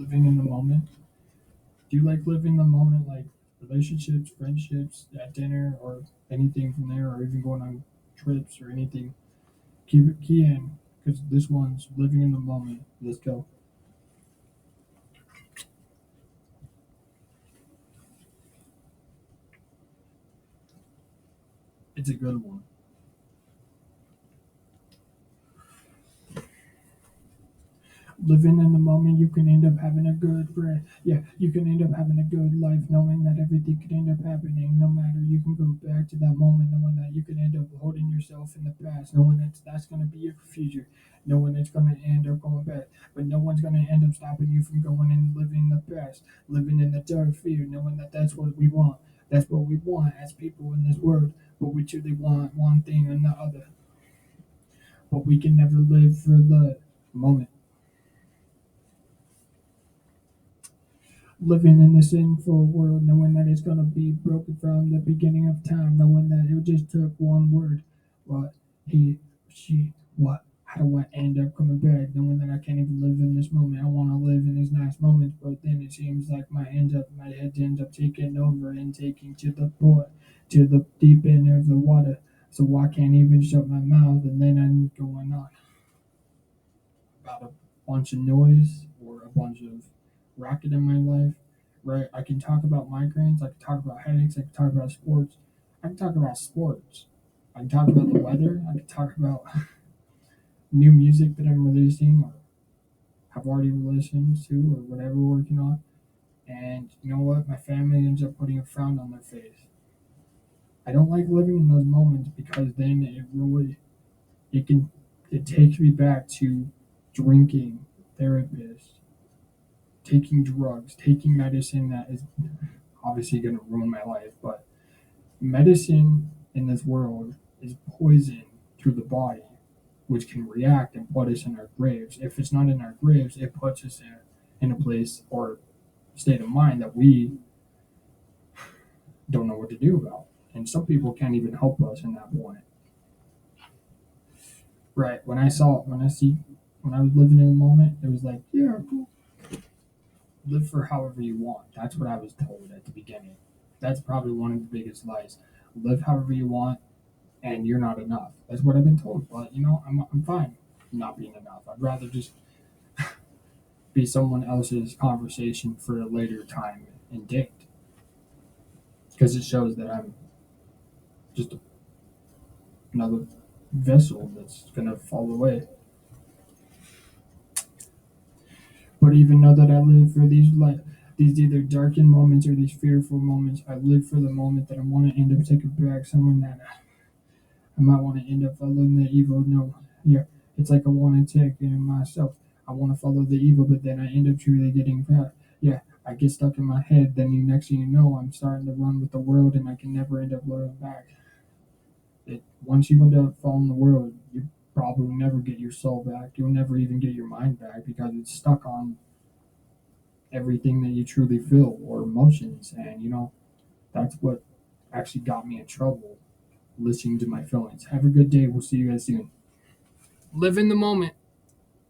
living in the moment? Do you like living the moment, like relationships, friendships, at dinner, or anything from there, or even going on trips or anything? Keep it key in, because this one's living in the moment. Let's go. It's a good one. Living in the moment, you can end up having a good breath. Yeah, you can end up having a good life, knowing that everything could end up happening. No matter, you can go back to that moment, knowing that you can end up holding yourself in the past, knowing that that's going to be your future, knowing it's going to end up going back. But no one's going to end up stopping you from going and living the past, living in the dark fear, knowing that that's what we want. That's what we want as people in this world. But we truly want one thing and the other. But we can never live for the moment. Living in a sinful world, knowing that it's gonna be broken from the beginning of time, knowing that it just took one word. What he, she, what? How do I end up coming back? Knowing that I can't even live in this moment. I want to live in these nice moments, but then it seems like my head ends up taking over and taking to the point, to the deep end of the water. So I can't even shut my mouth, and then I'm going on about a bunch of noise or a bunch of racket in my life, right? I can talk about migraines, I can talk about headaches, I can talk about sports, I can talk about sports, I can talk about the weather, I can talk about new music that I'm releasing or have already listened to or whatever we're working on. And you know what? My family ends up putting a frown on their face. I don't like living in those moments because then it can it takes me back to drinking, therapists, taking drugs, taking medicine that is obviously going to ruin my life. But medicine in this world is poison to the body, which can react and put us in our graves. If it's not in our graves, it puts us in a place or state of mind that we don't know what to do about. And some people can't even help us in that point. Right. When I was living in the moment, it was like, yeah, cool. Live for however you want. That's what I was told at the beginning. That's probably one of the biggest lies. Live however you want, and you're not enough. That's what I've been told. But I'm fine not being enough. I'd rather just be someone else's conversation for a later time and date, because it shows that I'm just another vessel that's gonna fall away. But even know that I live for these either darkened moments or these fearful moments. I live for the moment that I want to end up taking back someone that I might want to end up following the evil. No, yeah, it's like I want to take in myself. I want to follow the evil, but then I end up truly getting fat. Yeah, I get stuck in my head. Then the next thing you know, I'm starting to run with the world, and I can never end up looking back. Once you end up following the world, you probably never get your soul back. You'll never even get your mind back because it's stuck on everything that you truly feel or emotions. And that's what actually got me in trouble, listening to my feelings. Have a good day. We'll see you guys soon. Live in the moment.